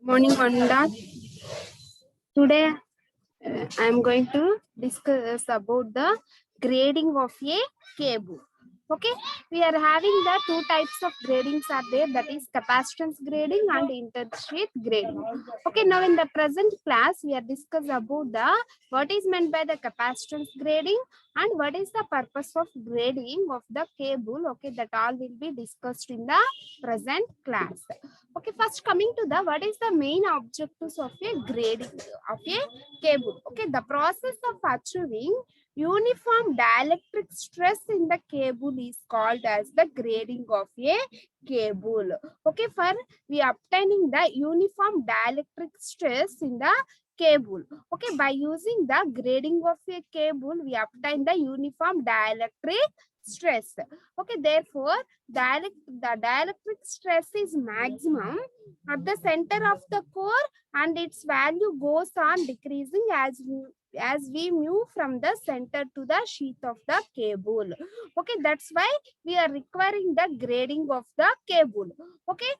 Morning, Manda. Today, I am going to discuss about the grading of a cable. Okay, we are having the two types of gradings are there, that is capacitance grading and intersheath grading. Okay, now in the present class, we are discuss about the what is meant by the capacitance grading and what is the purpose of grading of the cable. Okay, that all will be discussed in the present class. Okay, first coming to the what is the main objectives of a grading of a cable. Okay, the process of achieving uniform dielectric stress in the cable is called as the grading of a cable. Okay, for we obtaining the uniform dielectric stress in the cable. Okay, by using the grading of a cable, we obtain the uniform dielectric stress. Okay, therefore, the dielectric stress is maximum at the center of the core and its value goes on decreasing as we move from the center to the sheath of the cable. Okay, that's why we are requiring the grading of the cable. Okay,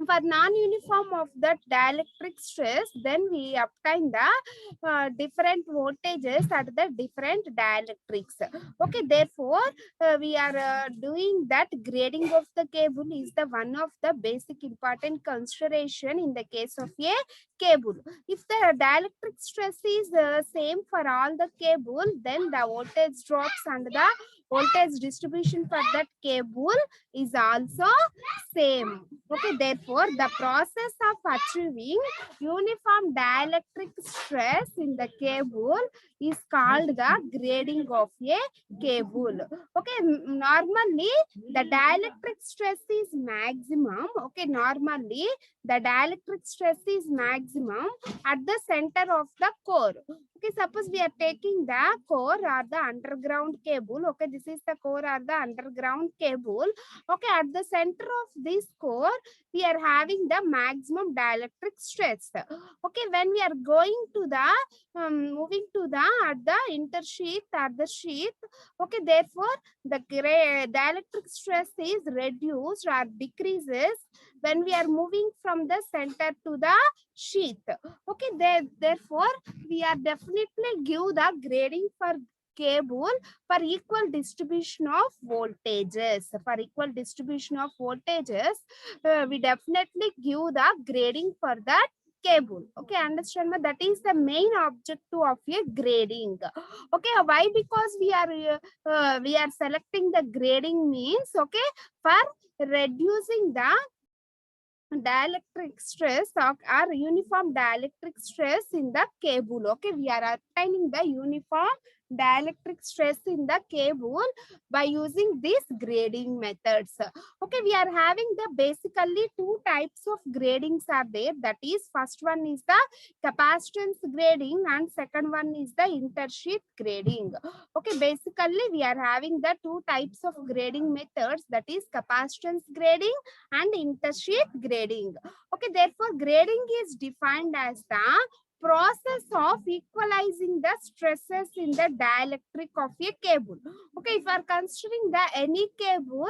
for non-uniform of that dielectric stress, then we obtain the different voltages at the different dielectrics. Okay, therefore we are doing that grading of the cable is the one of the basic important consideration in the case of a cable. If the dielectric stress is same for all the cable, then the voltage drops and the voltage distribution for that cable is also same. Okay, therefore the process of achieving uniform dielectric stress in the cable is called the grading of a cable. Okay, normally the dielectric stress is maximum. Okay, normally the dielectric stress is maximum at the center of the core. Okay, suppose we are taking the core or the underground cable. Okay, this is the core or the underground cable. Okay, at the center of this core, we are having the maximum dielectric stress. Okay, when we are going to the moving to the at the intersheath or the sheath, okay, therefore the dielectric stress is reduced or decreases when we are moving from the center to the sheath. Okay, therefore we are definitely give the grading for cable for equal distribution of voltages. For equal distribution of voltages, we definitely give the grading for that cable. Okay, understand me? That is the main objective of a grading. Okay, why? Because we are selecting the grading means, okay, for reducing the dielectric stress or uniform dielectric stress in the cable. Okay, we are obtaining the uniform dielectric stress in the cable by using these grading methods. Okay, we are having the basically two types of gradings are there. That is, first one is the capacitance grading and second one is the intersheath grading. Okay, basically we are having the two types of grading methods, that is capacitance grading and intersheath grading. Okay, therefore grading is defined as the process of equalizing the stresses in the dielectric of a cable. Okay, if you are considering the any cable,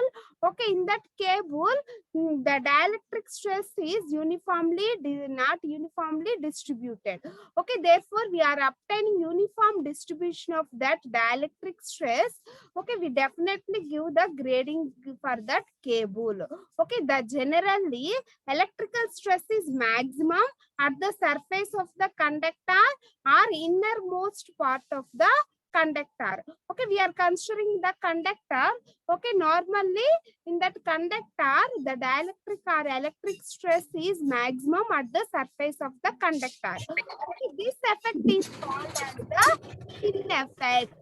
okay, in that cable the dielectric stress is not uniformly distributed. Okay, therefore we are obtaining uniform distribution of that dielectric stress. Okay, we definitely give the grading for that cable. Okay, the generally electrical stress is maximum at the surface of the conductor or innermost part of the conductor. Okay, we are considering the conductor. Okay, normally in that conductor, the dielectric or electric stress is maximum at the surface of the conductor. Okay, this effect is called as the Pin effect.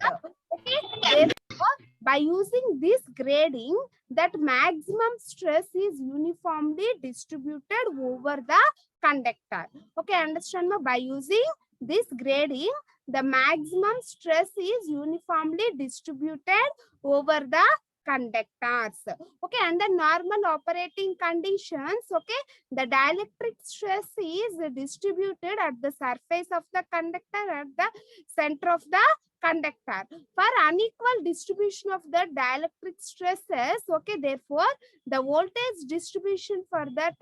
Okay, therefore, by using this grading, that maximum stress is uniformly distributed over the conductor. Okay, understand me? By using this grading, the maximum stress is uniformly distributed over the conductors. Okay, under normal operating conditions, okay, the dielectric stress is distributed at the surface of the conductor at the center of the conductor. For unequal distribution of the dielectric stresses, okay, therefore the voltage distribution for that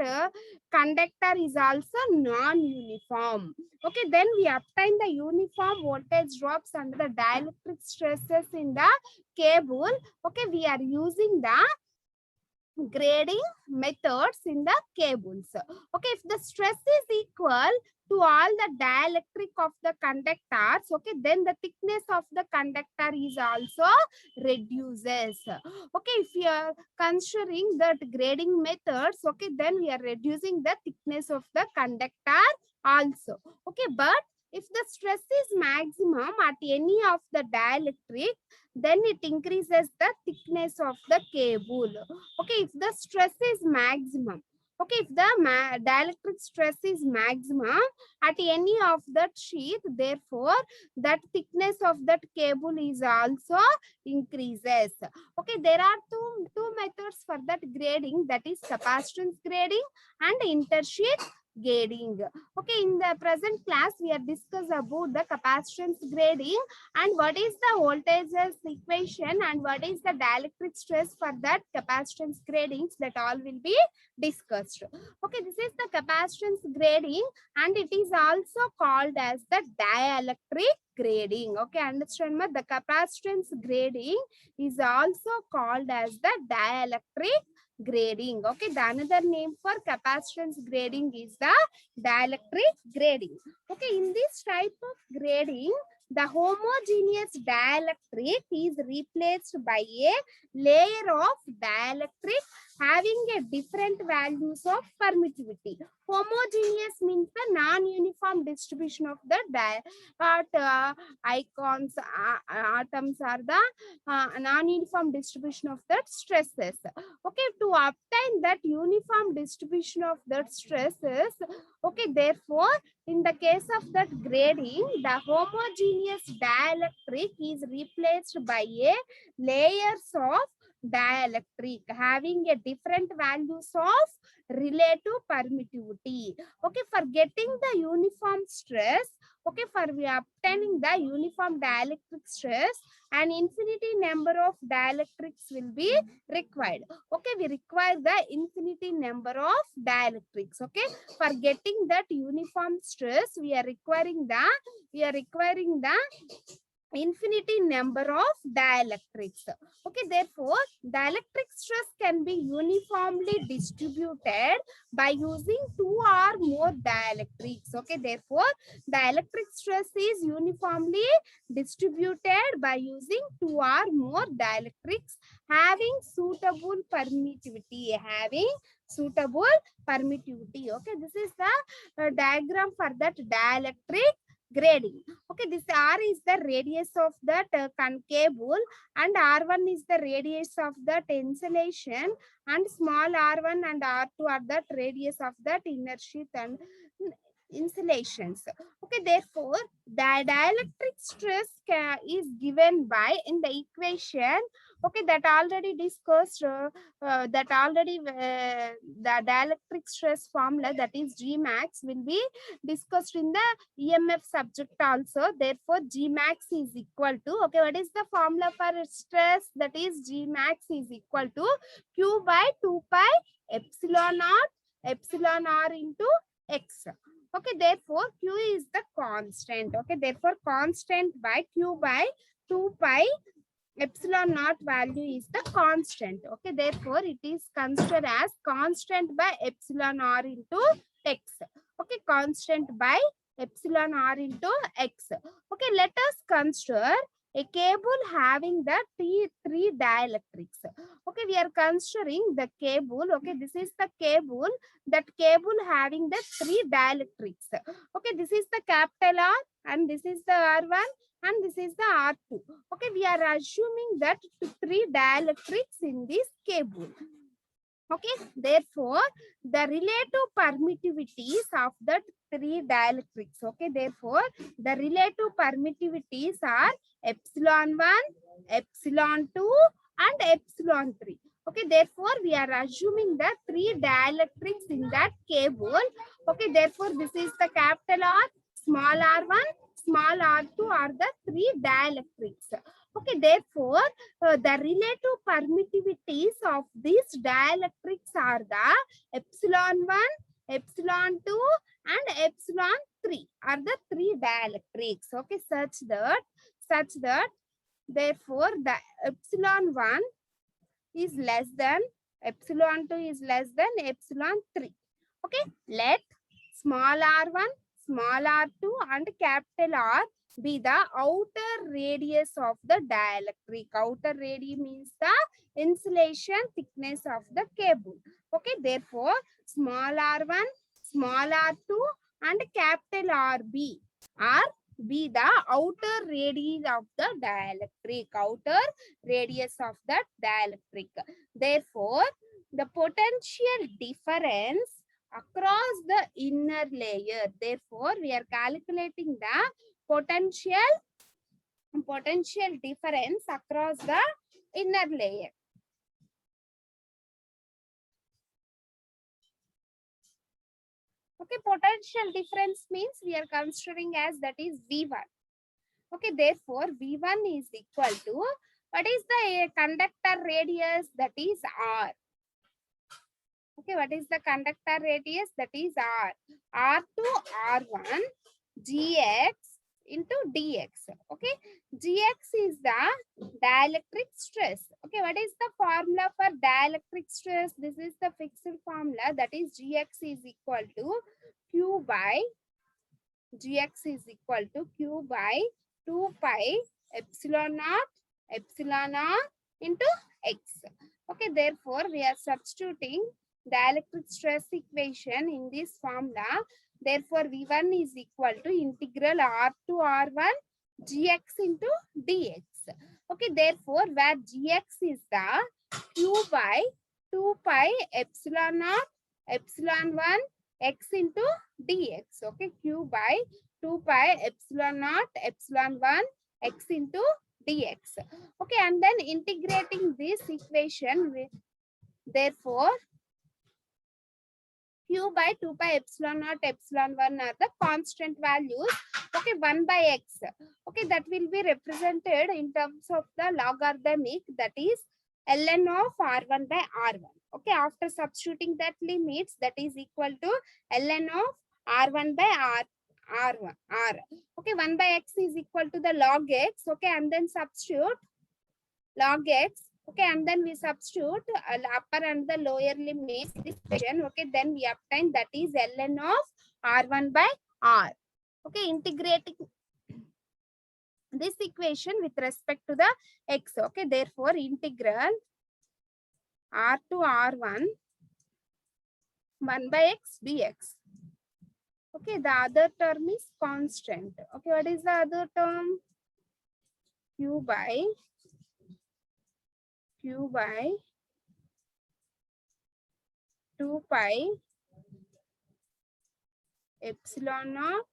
conductor is also non-uniform. Okay, then we obtain the uniform voltage drops under the dielectric stresses in the cable. Okay, we are using the grading methods in the cables. Okay, if the stress is equal to all the dielectric of the conductors, okay, then the thickness of the conductor is also reduces. Okay, if you are considering that grading methods, okay, then we are reducing the thickness of the conductor also. Okay, but if the stress is maximum at any of the dielectric, then it increases the thickness of the cable. Okay, if the stress is maximum, okay, if the dielectric stress is maximum at any of that sheath, therefore that thickness of that cable is also increases. Okay, there are two methods for that grading, that is capacitance grading and intersheath grading. Okay, in the present class we are discuss about the capacitance grading and what is the voltages equation and what is the dielectric stress for that capacitance gradings, that all will be discussed. Okay, this is the capacitance grading and it is also called as the dielectric grading. Okay, understand me? The capacitance grading is also called as the dielectric grading. Okay, the another name for capacitance grading is the dielectric grading. Okay, in this type of grading, the homogeneous dielectric is replaced by a layer of dielectric having a different values of permittivity. Homogeneous means the non-uniform distribution of the atoms are the non-uniform distribution of the stresses. Okay, to obtain that uniform distribution of the stresses, okay, therefore in the case of that grading, the homogeneous dielectric is replaced by a layers of dielectric having a different values of relative permittivity. Okay, for getting the uniform stress, okay, for we obtaining the uniform dielectric stress, an infinity number of dielectrics will be required. Okay, we require the infinity number of dielectrics. Okay, for getting that uniform stress, we are requiring the infinity number of dielectrics. Okay, therefore dielectric stress can be uniformly distributed by using two or more dielectrics. Okay, therefore dielectric stress is uniformly distributed by using two or more dielectrics having suitable permittivity. Okay, this is the diagram for that dielectric grading. Okay, this R is the radius of that cable and R1 is the radius of that insulation and small R1 and R2 are that radius of that inner sheath and insulations. Okay, therefore the dielectric stress is given by in the equation. Okay, that already discussed the dielectric stress formula, that is G max, will be discussed in the EMF subject also. Therefore G max is equal to, okay, what is the formula for stress? That is G max is equal to Q by 2 pi epsilon r into X. Okay, therefore Q is the constant. Okay, therefore constant by Q by 2 pi epsilon naught value is the constant. Okay, therefore it is considered as constant by epsilon r into X. Okay, constant by epsilon r into X. Okay, let us consider a cable having the three dielectrics. Okay, we are considering the cable. Okay, this is the cable. That cable having the three dielectrics. Okay, this is the capital R and this is the R1 and this is the R2. Okay, we are assuming that three dielectrics in this cable. Okay, therefore the relative permittivities of the three dielectrics. Okay, therefore the relative permittivities are epsilon 1, epsilon 2 and epsilon 3. Okay, therefore we are assuming the three dielectrics in that cable. Okay, therefore this is the capital R, small r1, small r2 are the three dielectrics. Okay, therefore, the relative permittivities of these dielectrics are the epsilon 1, epsilon 2, and epsilon 3 are the three dielectrics. Okay, such that therefore the epsilon 1 is less than epsilon 2 is less than epsilon 3. Okay, let small r1, small r2 and capital R be the outer radius of the dielectric. Outer radius means the insulation thickness of the cable. Okay, therefore small r1, small r2 and capital RB are be the outer radius of the dielectric. Outer radius of the dielectric. Therefore, the potential difference across the inner layer. Therefore, we are calculating the potential difference across the inner layer. Okay, potential difference means we are considering as that is V1. Okay, therefore V1 is equal to, what is the conductor radius? That is R. Okay, what is the conductor radius? That is R. R to R1 Gx into dx. Okay, Gx is the dielectric stress. Okay, what is the formula for dielectric stress? This is the fixed formula, that is Gx is equal to Q by Gx is equal to Q by 2 pi epsilon r into x. Okay, therefore we are substituting dielectric stress equation in this formula. Therefore V1 is equal to integral r to r1 gx into dx. Okay, therefore where gx is the q by 2 pi epsilon naught epsilon 1 x into dx. Okay, q by 2 pi epsilon naught epsilon 1 x into dx. Okay, and then integrating this equation with, therefore q by 2 pi epsilon naught epsilon 1 are the constant values. Okay, 1 by x. Okay, that will be represented in terms of the logarithmic, that is ln of r1 by r1. Okay, after substituting that limits, that is equal to ln of r1 by r1. Okay, 1 by x is equal to the log x. Okay, and then substitute log x. Okay, and then we substitute upper and the lower limits in this equation. Okay, then we obtain that is ln of r1 by r. Okay, integrating this equation with respect to the x. Okay, therefore integral r to r1 1 by x dx. Okay, the other term is constant. Okay, what is the other term? Q by 2 pi epsilon naught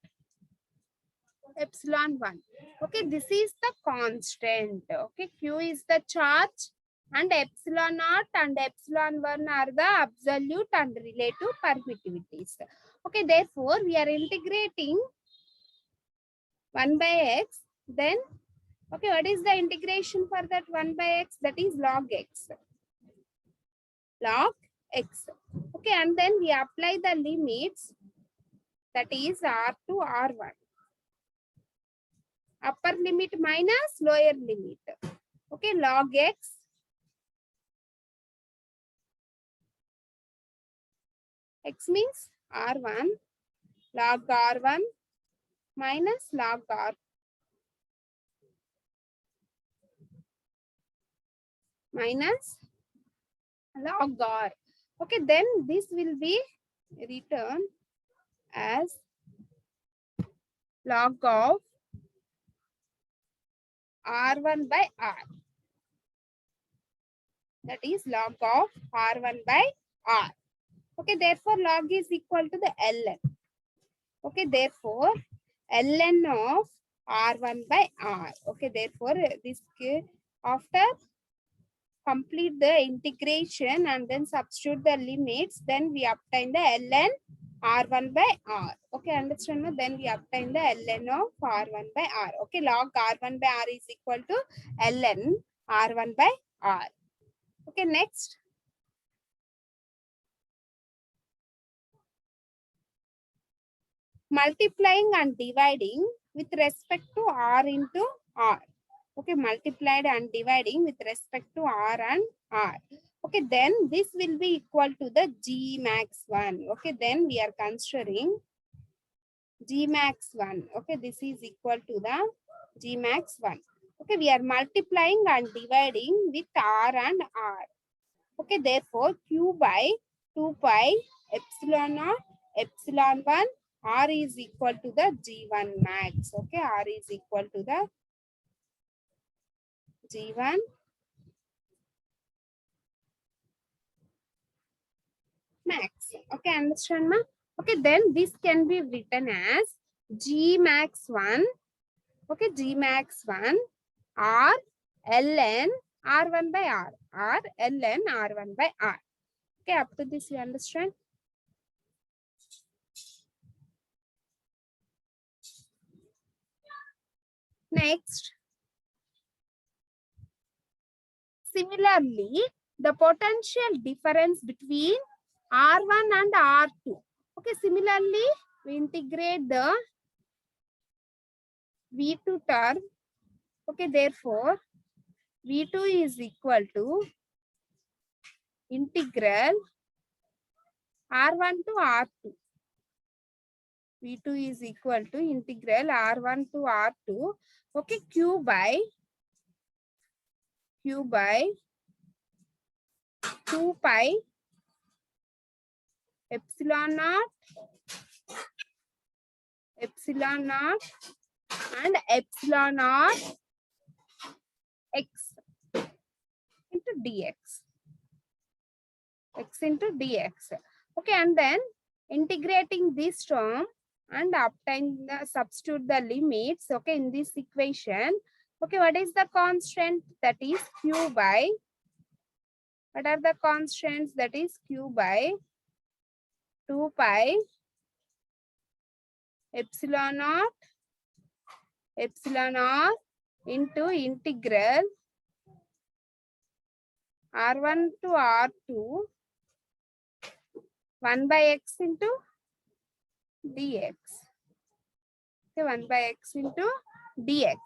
epsilon 1. Okay, this is the constant. Okay, Q is the charge and epsilon naught and epsilon 1 are the absolute and relative permittivities. Okay, therefore we are integrating 1 by x. Then, okay, what is the integration for that 1 by x? That is log x. Log x. Okay, and then we apply the limits, that is r to r1. Upper limit minus lower limit. Okay, log x means r1 log r1 minus log r minus log r. Okay, then this will be written as log of r1 by r. That is log of r1 by r. Okay, therefore log is equal to the ln. Okay, therefore ln of r1 by r. Okay, therefore this after complete the integration and then substitute the limits, then we obtain the ln R1 by R. Okay, understand? Then we obtain the ln of R1 by R. Okay, log R1 by R is equal to ln R1 by R. Okay, next. Multiplying and dividing with respect to R into R. Okay, multiplied and dividing with respect to R and R. Okay, then this will be equal to the G max 1. Okay, then we are considering G max 1. Okay, this is equal to the G max 1. Okay, we are multiplying and dividing with R and R. Okay, therefore Q by 2 pi epsilon naught epsilon 1 R is equal to the G1 max. Okay, R is equal to the G1 max. Okay, understand ma? Okay, then this can be written as G max 1. Okay, G max 1 R ln R1 by R. R ln R1 by R. Okay, up to this you understand? Next. Similarly, the potential difference between R1 and R2. Okay, similarly, we integrate the V2 term. Okay, therefore, V2 is equal to integral R1 to R2. V2 is equal to integral R1 to R2. Okay, Q by 2 pi epsilon naught and epsilon naught x into dx. X into dx. Okay, and then integrating this term and obtain the substitute the limits. Okay, in this equation. Okay, what is the constant? That is Q by. What are the constants? That is Q by 2 pi epsilon naught into integral R1 to R2 1 by x into dx. Okay, 1 by x into dx.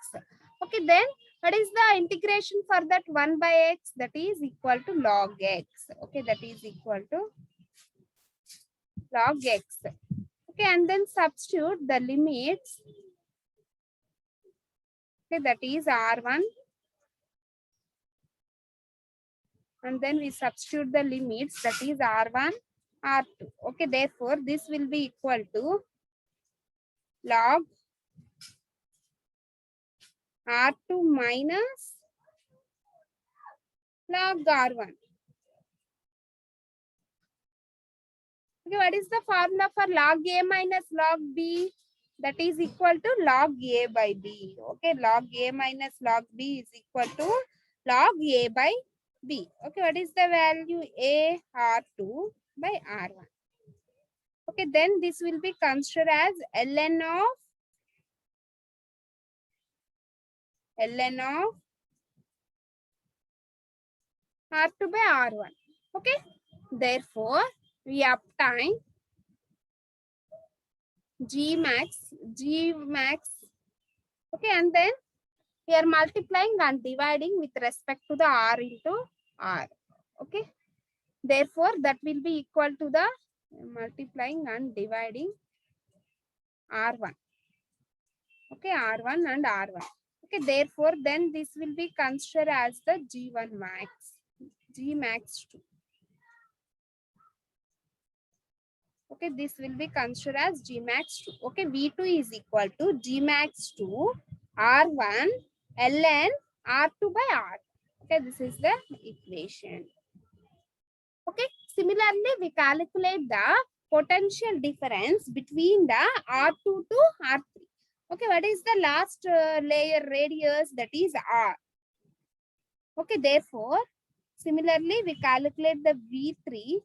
Okay, then what is the integration for that 1 by x? That is equal to log x. Okay, that is equal to log x. Okay, and then substitute the limits. Okay, that is R1. And then we substitute the limits, that is R1, R2. Okay, therefore, this will be equal to log R2 minus log R1. Okay, what is the formula for log A minus log B? That is equal to log A by B. Okay, log A minus log B is equal to log A by B. Okay, what is the value? A R2 by R1. Okay, then this will be considered as ln of R2 by R1. Okay, therefore we obtain G max. Okay, and then we are multiplying and dividing with respect to the R into R. Okay, therefore that will be equal to the multiplying and dividing R1. Okay, R1 and R1. Okay, therefore then this will be considered as the G1 max. G max 2. Okay, this will be considered as G max 2. Okay, V2 is equal to G max 2 R1 ln R2 by R. Okay, this is the equation. Okay, similarly, we calculate the potential difference between the R2 to R3. Okay, what is the last layer radius? That is R. Okay, therefore, similarly, we calculate the V3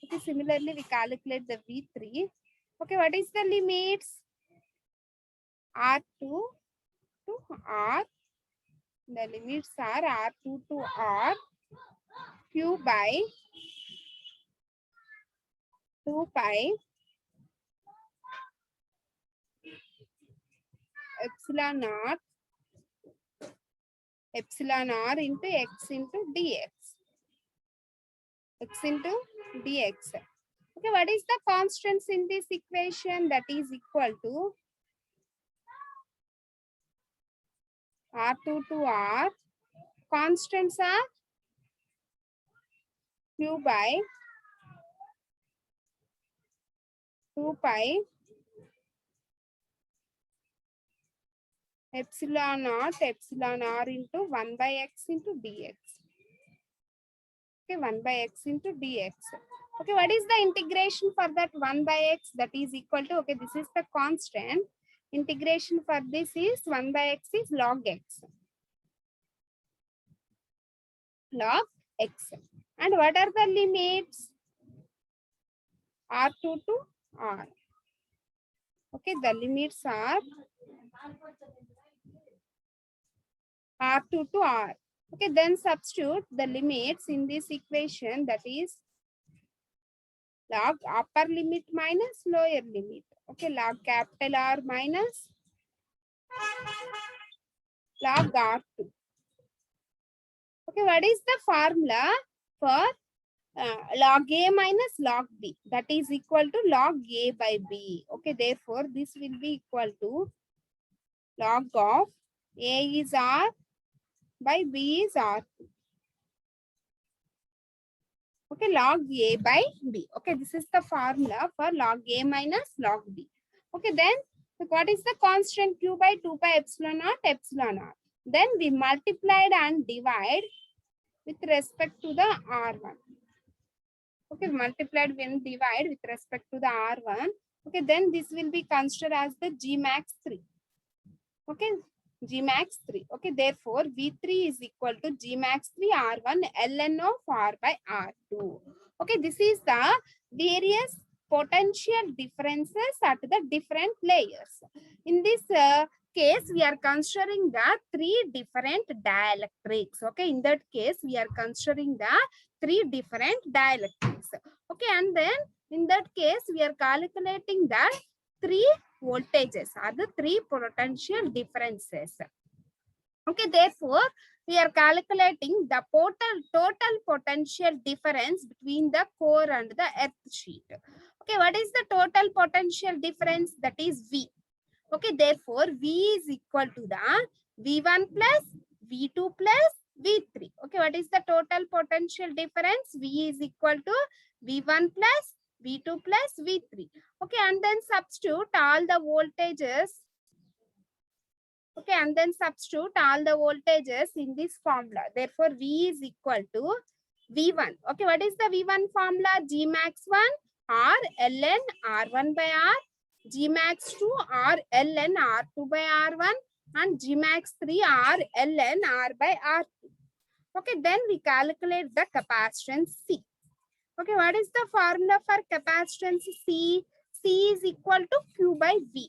Okay, similarly, we calculate the V3. Okay, what is the limits? R2 to R. The limits are R2 to R, Q by 2 pi epsilon r into x into dx. X into dx. Okay, what is the constants in this equation? That is equal to R2 to R. Constants are Q by 2 pi epsilon naught epsilon r into 1 by x into dx. Okay, 1 by x into dx. Okay, what is the integration for that 1 by x? That is equal to, okay, this is the constant. Integration for this is 1 by x is log x. Log x. And what are the limits? R2 to R. Okay, the limits are R2 to R. Okay, then substitute the limits in this equation, that is log upper limit minus lower limit. Okay, log capital R minus log R2. Okay, what is the formula for log A minus log B? That is equal to log A by B. Okay, therefore this will be equal to log of A is R by B is R2. Okay, log A by B. Okay, this is the formula for log A minus log B. Okay, then what is the constant Q by 2 pi epsilon naught epsilon r? Then we multiplied and divide with respect to the R1. Okay, multiplied when divide with respect to the R1. Okay, then this will be considered as the G max 3. Okay, G max 3. Okay, therefore V3 is equal to G max 3 R1 ln of R by R2. Okay, this is the various potential differences at the different layers. In this case, we are considering the 3 different dielectrics. Okay, in that case, we are considering the 3 different dielectrics. Okay, and then in that case, we are calculating the 3 voltages are the 3 potential differences. Okay, therefore, we are calculating the total potential difference between the core and the earth sheet. Okay, what is the total potential difference? That is V. Okay, therefore, V is equal to the V1 plus V2 plus V3. Okay, what is the total potential difference? V is equal to V1 plus V2 plus V3. Okay, and then substitute all the voltages. Okay, and then substitute all the voltages in this formula. Therefore, V is equal to V1. Okay, what is the V1 formula? G max 1 R ln R1 by R, G max 2 R ln R2 by R1, and G max 3 R ln R by R2. Okay, then we calculate the capacitance C. Okay, what is the formula for capacitance C? C is equal to Q by V,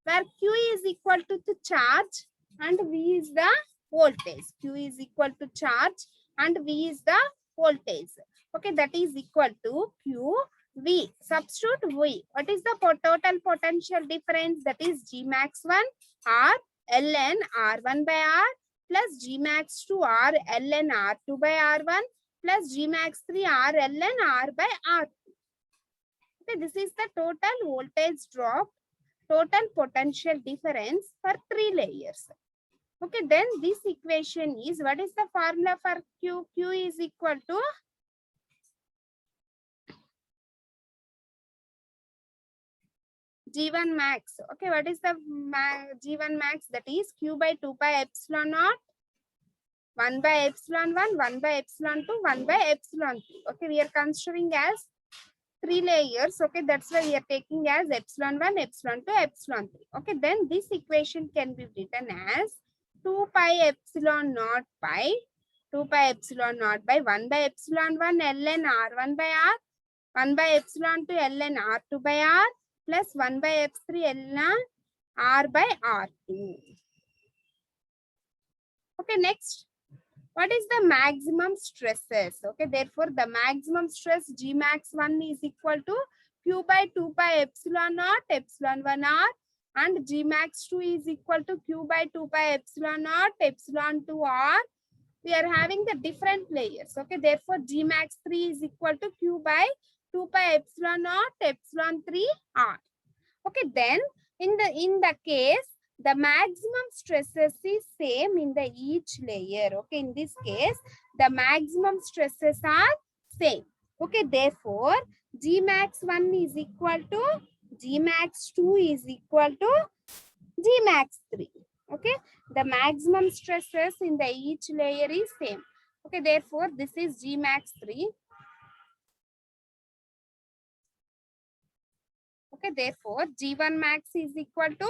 where Q is equal to the charge and V is the voltage. Q is equal to charge and V is the voltage. Okay, that is equal to Q V. Substitute V. What is the total potential difference? That is G max 1 R ln R1 by R plus G max 2 R ln R2 by R1 plus G max 3 R ln R by R2. Okay, this is the total voltage drop, total potential difference for 3 layers. Okay, then this equation is, what is the formula for Q? Q is equal to G1 max. Okay, what is the G1 max? That is Q by 2 pi epsilon naught, 1 by epsilon 1, 1 by epsilon 2, 1 by epsilon 3. Okay, we are considering as 3 layers. Okay, that's why we are taking as epsilon 1, epsilon 2, epsilon 3. Okay, then this equation can be written as 2 pi epsilon naught by 2 pi epsilon naught by 1 by epsilon 1 ln R1 by R. 1 by epsilon to ln R2 by R plus 1 by epsilon ln R by R2. Okay, next. What is the maximum stresses? Okay, therefore the maximum stress G max 1 is equal to Q by 2 pi epsilon naught epsilon 1 R, and G max 2 is equal to Q by 2 pi epsilon naught epsilon 2 R. We are having the different layers. Okay, therefore G max 3 is equal to Q by 2 pi epsilon naught epsilon 3 R. Okay, then in the case the maximum stresses is same in the each layer. Okay, in this case the maximum stresses are same. Okay, therefore G max 1 is equal to G max 2 is equal to G max 3. Okay, the maximum stresses in the each layer is same. Okay, therefore this is G max 3. Okay, therefore G1 max is equal to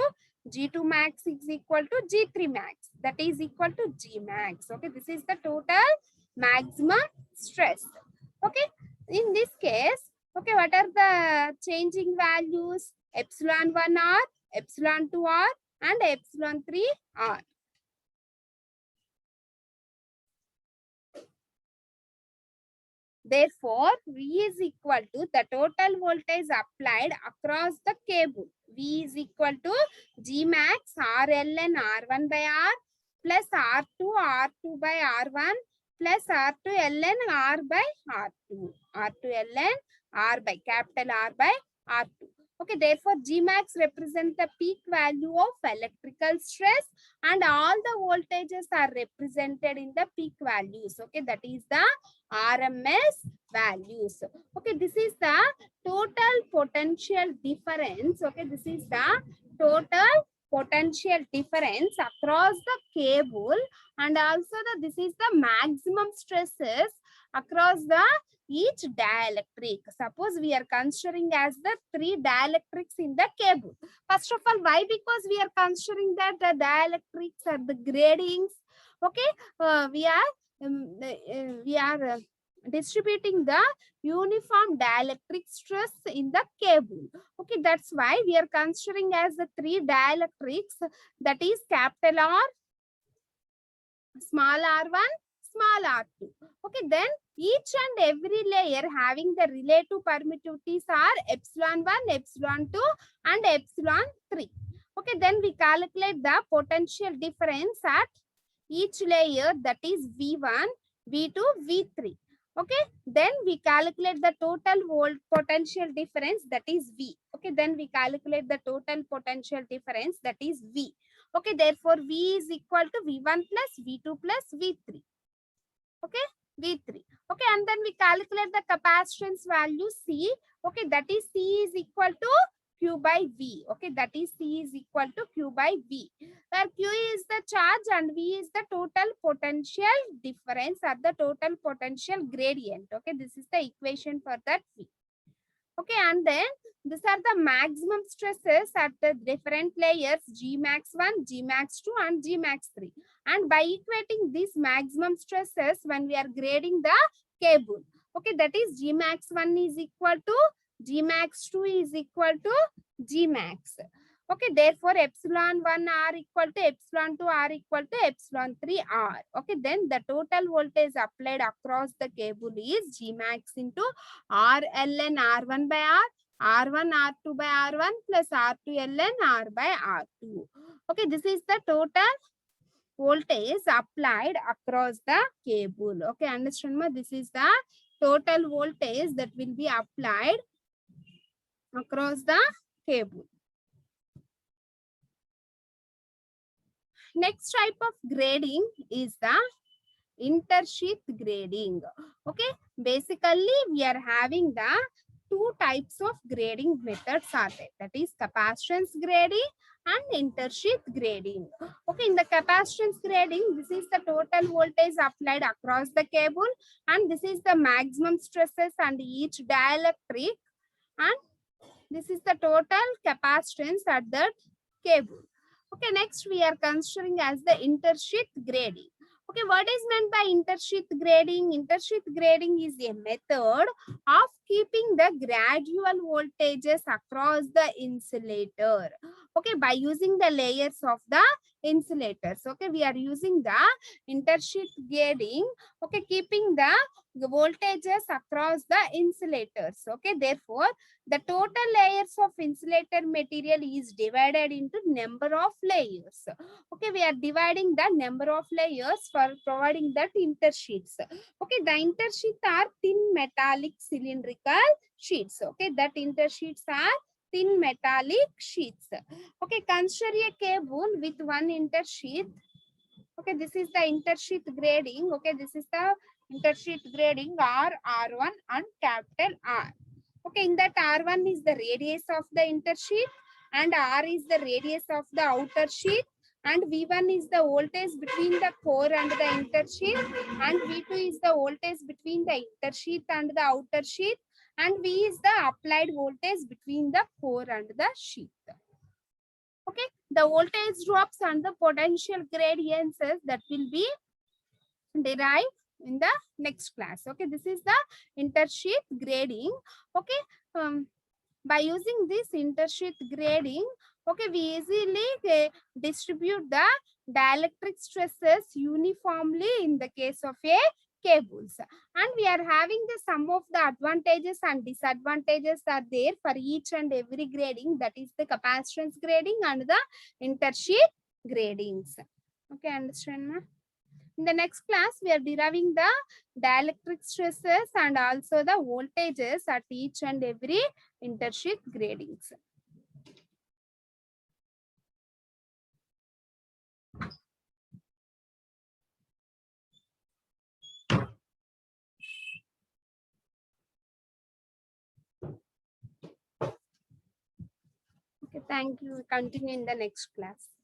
G2 max is equal to G3 max, that is equal to G max. Okay, this is the total maximum stress. Okay, in this case, okay, what are the changing values? Epsilon 1 R, epsilon 2 R, and epsilon 3 R. Therefore, V is equal to the total voltage applied across the cable. V is equal to G max RLN R1 by R plus R2 R2 by R1 plus R2 ln R by R2. R2 ln R by capital R by R2. Okay, therefore G max represents the peak value of electrical stress and all the voltages are represented in the peak values. Okay, that is the RMS values. Okay, this is the total potential difference. Okay, this is the total potential difference across the cable, and also this is the maximum stresses across the each dielectric. Suppose we are considering as the 3 dielectrics in the cable. First of all, why? Because we are considering that the dielectrics are the gradings. Okay, we are distributing the uniform dielectric stress in the cable. Okay, that's why we are considering as the 3 dielectrics, that is capital R, small r1, small r2. Okay, then each and every layer having the relative permittivities are epsilon 1, epsilon 2 and epsilon 3. Okay, then we calculate the potential difference at each layer, that is V1, V2, V3. Okay, then we calculate the total volt potential difference, that is V. Okay, then we calculate the total potential difference, that is V. Okay, therefore V is equal to V1 plus V2 plus V3. Okay, V3. Okay, and then we calculate the capacitance value C. Okay, that is C is equal to Q by V. Okay, that is C is equal to Q by V, where Q is the charge and V is the total potential difference or the total potential gradient. Okay, this is the equation for that V. Okay, and then these are the maximum stresses at the different layers G max 1, G max 2 and G max 3. And by equating these maximum stresses when we are grading the cable, okay, that is G max 1 is equal to G max 2 is equal to G max. Okay, therefore epsilon 1 R equal to epsilon 2 R equal to epsilon 3 R. Okay, then the total voltage applied across the cable is G max into R ln R1 by R, R1 R2 by R1 plus R2 ln R by R2. Okay, this is the total voltage applied across the cable. Okay, understand ma? This is the total voltage that will be applied across the cable. Next type of grading is the intersheath grading. Okay, basically we are having the 2 types of grading methods are there, that is capacitance grading and intersheath grading. Okay, in the capacitance grading, this is the total voltage applied across the cable and this is the maximum stresses and each dielectric, and this is the total capacitance at the cable. Okay, next we are considering as the intersheath grading. Okay, what is meant by intersheath grading? Intersheath grading is a method of keeping the gradual voltages across the insulator. Okay, by using the layers of the insulators. Okay, we are using the intersheath grading. Okay, keeping the voltages across the insulators. Okay, therefore, the total layers of insulator material is divided into number of layers. Okay, we are dividing the number of layers for providing that intersheaths. Okay, the intersheaths are thin metallic cylindrical sheets. Okay, that intersheaths are thin metallic sheets. Okay, consider a cable with one intersheath. Okay, this is the intersheath grading. Okay, this is the intersheath grading R, R1 and capital R. Okay, in that R1 is the radius of the intersheath and R is the radius of the outer sheath, and V1 is the voltage between the core and the intersheath, and V2 is the voltage between the intersheath and the outer sheath, and V is the applied voltage between the core and the sheath. Okay, the voltage drops and the potential gradients that will be derived in the next class. Okay, this is the intersheath grading. Okay, by using this intersheath grading, okay, we easily distribute the dielectric stresses uniformly in the case of a cables, and we are having the sum of the advantages and disadvantages are there for each and every grading, that is the capacitance grading and the intersheath gradings. Okay, understand, ma'am? In the next class, we are deriving the dielectric stresses and also the voltages at each and every intersheath gradings. Okay, thank you. Continue in the next class.